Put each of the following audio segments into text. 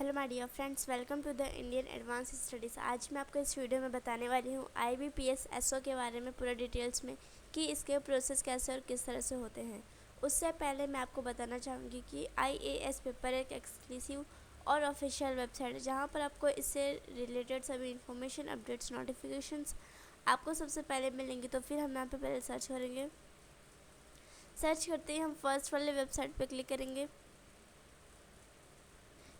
Hello my dear friends, welcome to the Indian advance studies. आज मैं आपको इस वीडियो में बताने वाली हूँ IBPS SO के बारे में पूरा डिटेल्स में कि इसके प्रोसेस कैसे और किस तरह से होते हैं। उससे पहले मैं आपको बताना चाहूँगी कि IAS पेपर एक एक्सक्लूसिव और ऑफिशियल वेबसाइट है जहाँ पर आपको इससे रिलेटेड सभी इंफॉर्मेशन, अपडेट्स, नोटिफिकेशंस आपको सबसे पहले मिलेंगी। तो फिर हम यहाँ पर पहले सर्च करेंगे। सर्च करते ही हम फर्स्ट वाले वेबसाइट पर क्लिक करेंगे।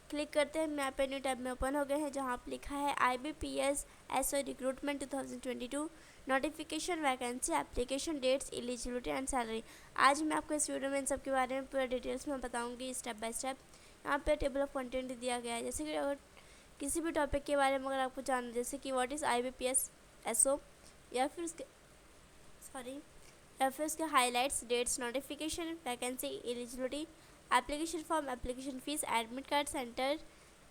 क्लिक करते हैं, यहाँ पे न्यू टैब में ओपन हो गए हैं जहाँ पर लिखा है IBPS SO recruitment 2022 notification, vacancy, application dates, eligibility and salary. आज मैं आपको इस वीडियो में इन सब के बारे में पूरा डिटेल्स में बताऊंगी स्टेप बाय स्टेप। यहाँ पे टेबल ऑफ कंटेंट दिया गया है, जैसे कि अगर किसी भी टॉपिक के बारे में अगर आपको जानना, जैसे कि व्हाट इज़ IBPS SO या फिर उसके highlights, dates, notification, vacancy, eligibility, application form, application fees, admit card, centre,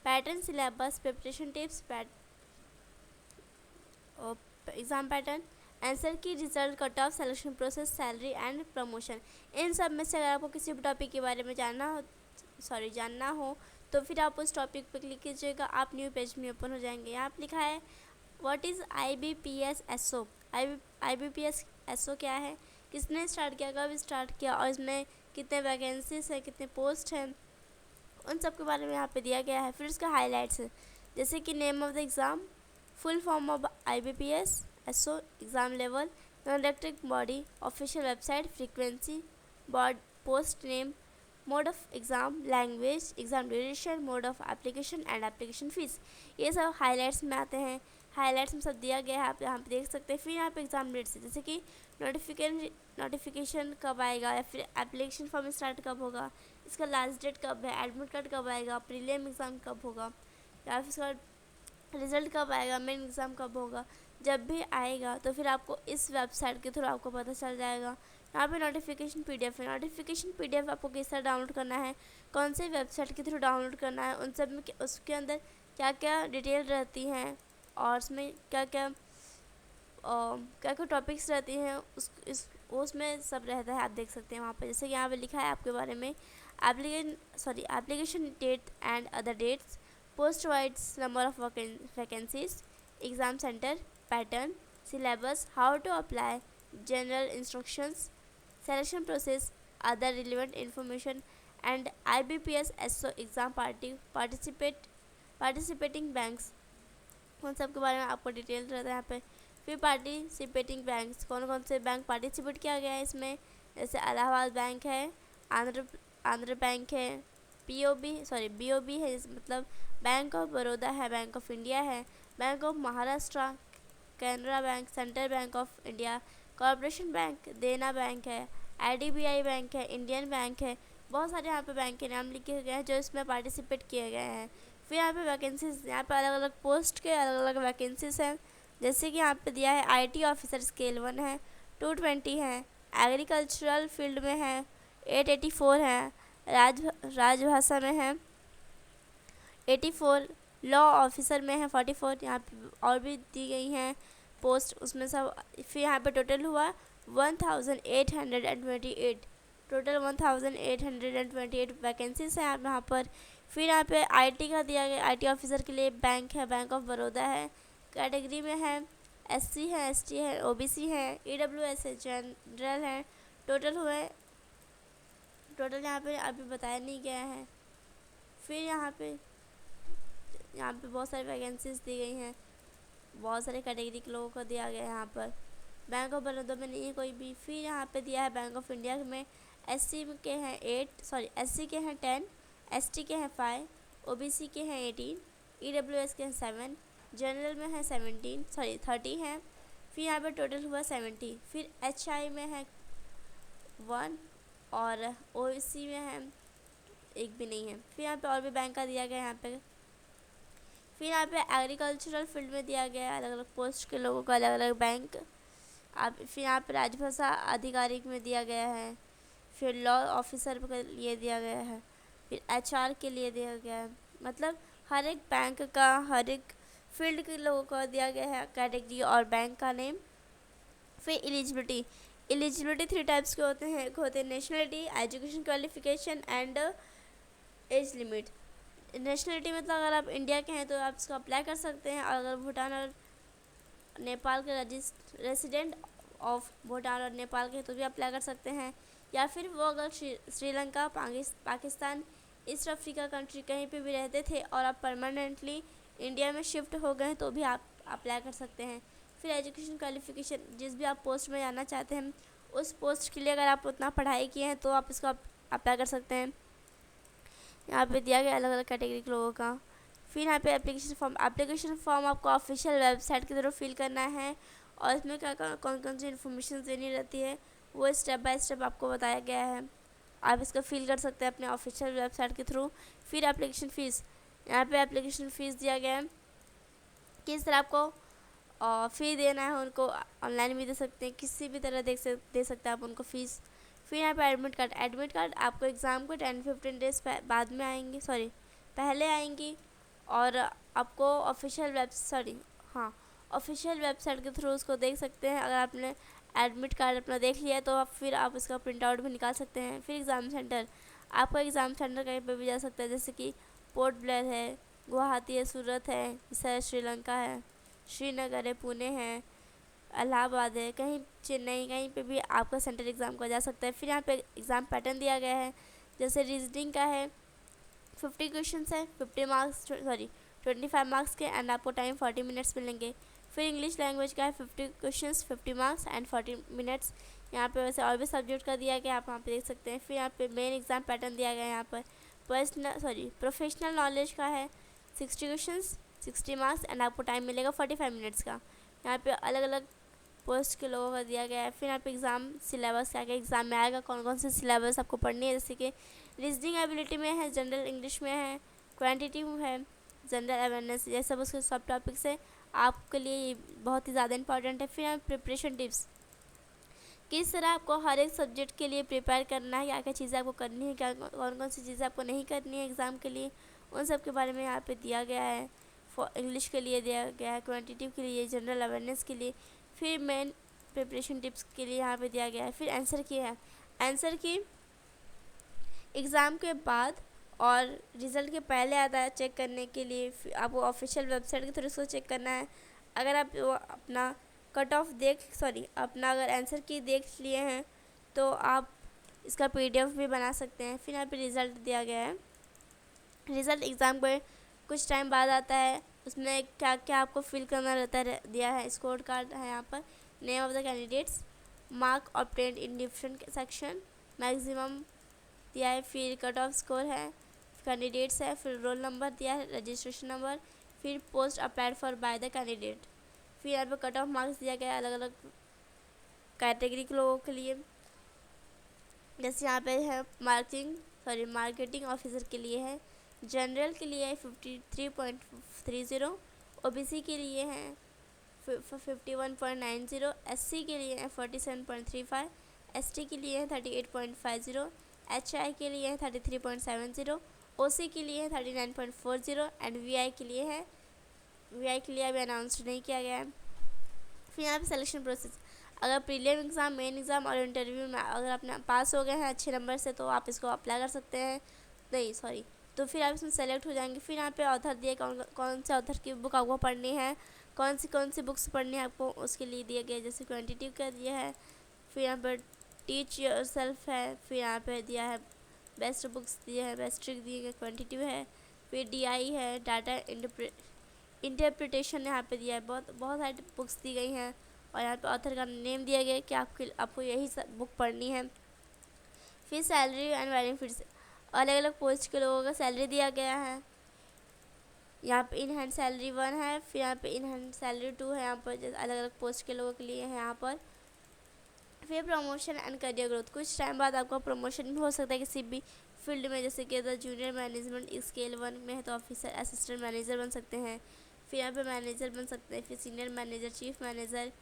pattern, syllabus, preparation tips, exam pattern, answer key, result, cut off, selection process, salary and promotion. इन सब में से अगर आपको किसी भी टॉपिक के बारे में जानना हो तो फिर आप उस टॉपिक पर क्लिक कीजिएगा, आप न्यू पेज में ओपन हो जाएंगे। यहाँ पर लिखा है what is IBPS SO। IBPS SO क्या है, किसने स्टार्ट किया, कब स्टार्ट किया और इसमें कितने वैकेंसीज है, कितने पोस्ट हैं, उन सब के बारे में यहाँ पे दिया गया है। फिर उसका हाईलाइट्स है, जैसे कि name of the exam, full form of IBPS SO, exam level, conducting body, official website, frequency, board, post name, mode of exam, language, exam duration, mode of application and application fees. ये सब highlights में आते हैं। Highlights में सब दिया गया है, आप यहाँ पे देख सकते हैं। फिर यहाँ पे एग्ज़ाम डेट्स है, जैसे कि नोटिफिकेशन कब आएगा या फिर एप्लीकेशन फॉर्म स्टार्ट कब होगा, इसका लास्ट डेट कब है, एडमिट कार्ड कब आएगा, प्रीलिम एग्ज़ाम कब होगा या फिर इसका रिज़ल्ट कब आएगा, मेन एग्ज़ाम कब होगा। जब भी आएगा तो फिर आपको इस वेबसाइट के थ्रू आपको पता चल जाएगा। यहाँ पे नोटिफिकेशन PDF है। नोटिफिकेशन PDF आपको किस तरह डाउनलोड करना है, कौन से वेबसाइट के थ्रू डाउनलोड करना है, उन सब में उसके अंदर क्या क्या डिटेल रहती हैं और उसमें क्या क्या टॉपिक्स रहती हैं, उसमें सब रहता है। आप देख सकते हैं वहाँ पे, जैसे कि यहाँ पे लिखा है आपके बारे में application date and other dates, post wise, number of vacancies, exam centre, pattern, syllabus, how to apply, general instructions, selection process, other relevant information and IBPS SO exam participating banks, उन सब के बारे में आपको डिटेल रहता है यहाँ पे। फिर पार्टिसिपेटिंग बैंक्स, कौन कौन से बैंक पार्टिसिपेट किया गया है इसमें, जैसे इलाहाबाद बैंक है, आंध्र बैंक है, BOB है, मतलब बैंक ऑफ बड़ौदा है, बैंक ऑफ इंडिया है, bank of Maharashtra, Canara bank, central bank of India, corporation bank, देना बैंक है, IDBI बैंक है, इंडियन बैंक है। बहुत सारे यहाँ पे बैंक के नाम लिखे गए हैं जो इसमें पार्टिसिपेट किए गए हैं। फिर यहाँ पे वैकेंसीज, यहाँ पे अलग अलग पोस्ट के अलग अलग वैकेंसीज हैं, जैसे कि यहाँ पे दिया है IT ऑफिसर स्केल 1 है, 220 है, एग्रीकल्चरल फील्ड में है 884 है, राजभाषा में है 84, लॉ ऑफिसर में है 44। यहाँ पे और भी दी गई हैं पोस्ट, उसमें सब। फिर यहाँ पे टोटल हुआ 1828, टोटल 1828 वैकेंसीज हैं यहाँ पर। फिर यहाँ पे IT का दिया गया, IT ऑफिसर के लिए बैंक है, बैंक ऑफ बड़ौदा है, कैटेगरी में है SC है, ST है, OBC है, EWS है, जनरल है। टोटल यहाँ पे अभी बताया नहीं गया है। फिर यहाँ पे बहुत सारी वैकेंसीज दी गई हैं, बहुत सारे कैटेगरी के लोगों को दिया गया है यहाँ पर। बैंक ऑफ बड़ौदा में नहीं है कोई भी। फिर यहाँ पे दिया है बैंक ऑफ इंडिया में SC के हैं 10, ST के हैं 5, OBC के हैं 18, EWS के हैं 7, जनरल में है 30 हैं। फिर यहाँ पे टोटल हुआ 70। फिर HI में है 1 और OBC में है एक भी नहीं है। फिर यहाँ पे और भी बैंक का दिया गया है यहाँ पे। फिर यहाँ पे एग्रीकल्चरल फील्ड में दिया गया है अलग अलग पोस्ट के लोगों का अलग अलग बैंक। फिर यहाँ पे राजभाषा आधिकारिक में दिया गया है, फिर लॉ ऑफिसर के लिए दिया गया है, फिर HR के लिए दिया गया है। मतलब हर एक बैंक का, हर एक फील्ड के लोगों को दिया गया है कैटेगरी और बैंक का नेम। फिर एलिजिबिलिटी 3 टाइप्स के होते हैं। एक होते हैं nationality, education qualification and age limit. Nationality मतलब अगर आप इंडिया के हैं तो आप इसको अप्लाई कर सकते हैं, और अगर भूटान और नेपाल के रेसिडेंट ऑफ भूटान और नेपाल के तो भी अप्लाई कर सकते हैं। या फिर वो अगर Sri Lanka, Pakistan, east Africa country कहीं पे भी रहते थे और आप परमानेंटली इंडिया में शिफ्ट हो गए तो भी आप अप्लाई कर सकते हैं। फिर एजुकेशन क्वालिफिकेशन, जिस भी आप पोस्ट में जाना चाहते हैं उस पोस्ट के लिए अगर आप उतना पढ़ाई किए हैं तो आप इसको अप्लाई कर सकते हैं। यहाँ पे दिया गया अलग अलग कैटेगरी के लोगों का। फिर यहाँ पे एप्लीकेशन फॉर्म आपको ऑफिशियल वेबसाइट की तरफ फिल करना है, और इसमें क्या कौन कौन सी इन्फॉर्मेशन देनी रहती है वो स्टेप बाय स्टेप आपको बताया गया है। आप इसको फिल कर सकते हैं अपने ऑफिशियल वेबसाइट के थ्रू। फिर एप्लीकेशन फ़ीस, यहाँ पे एप्लीकेशन फ़ीस दिया गया है किस तरह आपको फ़ी देना है उनको। ऑनलाइन भी दे सकते हैं, किसी भी तरह दे सकते हैं आप उनको फ़ीस। फिर यहाँ पे एडमिट कार्ड आपको एग्ज़ाम को 10-15 डेज़ बाद में आएंगी, पहले आएंगी, और आपको ऑफिशियल वेबसाइट के थ्रू उसको देख सकते हैं। अगर आपने एडमिट कार्ड अपना देख लिया तो फिर आप इसका प्रिंट आउट भी निकाल सकते हैं। फिर एग्ज़ाम सेंटर, आपका एग्ज़ाम सेंटर कहीं पर भी जा सकता है, जैसे कि पोर्ट ब्लेयर है, गुवाहाटी है, सूरत है, श्रीलंका है, श्रीनगर है, पुणे है, इलाहाबाद है, कहीं चेन्नई, कहीं पे भी आपका सेंटर एग्ज़ाम का जा सकता है। फिर यहाँ पे एग्ज़ाम पैटर्न दिया गया है, जैसे रीजनिंग का है 50 क्वेश्चन है, 25 मार्क्स के, एंड आपको टाइम 40 मिनट्स मिलेंगे। फिर इंग्लिश लैंग्वेज का है 50 क्वेश्चंस, 50 मार्क्स एंड 40 मिनट्स। यहाँ पे वैसे और भी सब्जेक्ट का दिया गया, आप वहाँ पे देख सकते हैं। फिर यहाँ पे मेन एग्ज़ाम पैटर्न दिया गया है, यहाँ पर प्रोफेशनल नॉलेज का है 60 क्वेश्चंस, 60 मार्क्स एंड आपको टाइम मिलेगा 45 मिनट्स का। यहाँ पे अलग अलग पोस्ट के लोगों का दिया गया है। फिर यहाँ पे एग्ज़ाम सिलेबस क्या क्या एग्ज़ाम में आएगा, कौन कौन से सिलेबस आपको पढ़नी है, जैसे कि रीजनिंग एबिलिटी में है, जनरल इंग्लिश में है, क्वांटिटेटिव है, जनरल अवेयरनेस, ये सब उसके सब टॉपिक्स है, आपके लिए बहुत ही ज़्यादा इंपॉर्टेंट है। फिर यहाँ प्रिपरेशन टिप्स, किस तरह आपको हर एक सब्जेक्ट के लिए प्रिपेयर करना है, क्या क्या चीज़ें आपको करनी है, क्या कौन कौन सी चीज़ें आपको नहीं करनी है एग्ज़ाम के लिए, उन सब के बारे में यहाँ पे दिया गया है। इंग्लिश के लिए दिया गया है, क्वांटिटेटिव के लिए, जनरल अवेयरनेस के लिए। फिर मेन प्रिपरेशन टिप्स के लिए यहाँ पे दिया गया है। फिर आंसर की एग्ज़ाम के बाद और रिज़ल्ट के पहले आता है चेक करने के लिए, आपको ऑफिशियल वेबसाइट के थ्रू इसको चेक करना है। अगर आप अपना कट ऑफ अपना अगर आंसर की देख लिए हैं तो आप इसका PDF भी बना सकते हैं। फिर यहाँ पे रिज़ल्ट दिया गया है, रिज़ल्ट एग्ज़ाम को कुछ टाइम बाद आता है, उसमें क्या क्या आपको फिल करना रहता है दिया है। स्कोर कार्ड है यहाँ पर, name of the candidates, mark obtained in different section, maximum दिया है, फिर कट ऑफ स्कोर है, कैंडिडेट्स है, फिर रोल नंबर दिया है, रजिस्ट्रेशन नंबर, फिर post applied for by the candidate. फिर यहाँ पर कट ऑफ मार्क्स दिया गया है अलग अलग कैटेगरी के लोगों के लिए, जैसे यहाँ पे है मार्केटिंग ऑफिसर के लिए है, जनरल के लिए है 53.30, OBC के लिए है 51.90, SC के लिए है 47.35, ST के लिए है 38.50, HI के लिए है 33.70, OC के लिए है 39.40 एंड VI के लिए अभी अनाउंस नहीं किया गया है। फिर यहाँ पे सिलेक्शन प्रोसेस, अगर प्रीलिम एग्ज़ाम, मेन एग्ज़ाम और इंटरव्यू में अगर अपने पास हो गए हैं अच्छे नंबर से तो आप इसको अप्लाई कर सकते हैं, तो फिर आप इसमें सेलेक्ट हो जाएंगे। फिर यहाँ पे ऑथर दिए, कौन से ऑथर की बुक आपको पढ़नी है, कौन सी बुक्स पढ़नी है आपको, उसके लिए दिया गया, जैसे क्वांटिटेटिव का दिया है। फिर यहाँ पर टीच योरसेल्फ है, फिर यहाँ पे दिया है बेस्ट बुक्स दिए हैं, बेस्ट ट्रिक दिए गए, क्वांटिटेटिव है। फिर DI है, डाटा इंटरप्रिटेशन यहाँ पे दिया है, बहुत सारी बुक्स दी गई हैं, और यहाँ पे ऑथर का नेम दिया गया है कि आपको यही बुक पढ़नी है। फिर सैलरी एंड बेनिफिट्स, अलग अलग पोस्ट के लोगों का सैलरी दिया गया है। यहाँ पे इन हैंड सैलरी 1 है, फिर यहाँ पे इन हैंड सैलरी 2 है, यहाँ पर अलग अलग पोस्ट के लोगों के लिए है यहाँ पर। फिर प्रमोशन एंड करियर ग्रोथ, कुछ टाइम बाद आपका प्रमोशन भी हो सकता है किसी भी फील्ड में, जैसे कि अगर जूनियर मैनेजमेंट स्केल 1 में है तो ऑफिसर असिस्टेंट मैनेजर बन सकते हैं, फिर यहाँ पे मैनेजर बन सकते हैं, फिर senior manager, chief manager,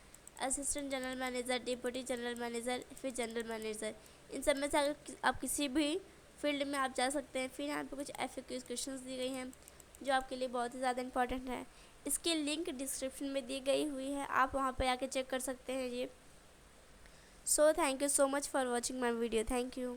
assistant general manager, deputy general manager, फिर जनरल मैनेजर। इन सब में से अगर आप किसी भी फील्ड में आप जा सकते हैं। फिर यहाँ पे कुछ FAQ क्वेश्चंस दी गई हैं जो आपके लिए बहुत ही ज़्यादा इंपॉर्टेंट है, इसकी लिंक डिस्क्रिप्शन में दी गई हुई है, आप वहाँ पे आके चेक कर सकते हैं ये। So thank you so much for watching my video, thank you.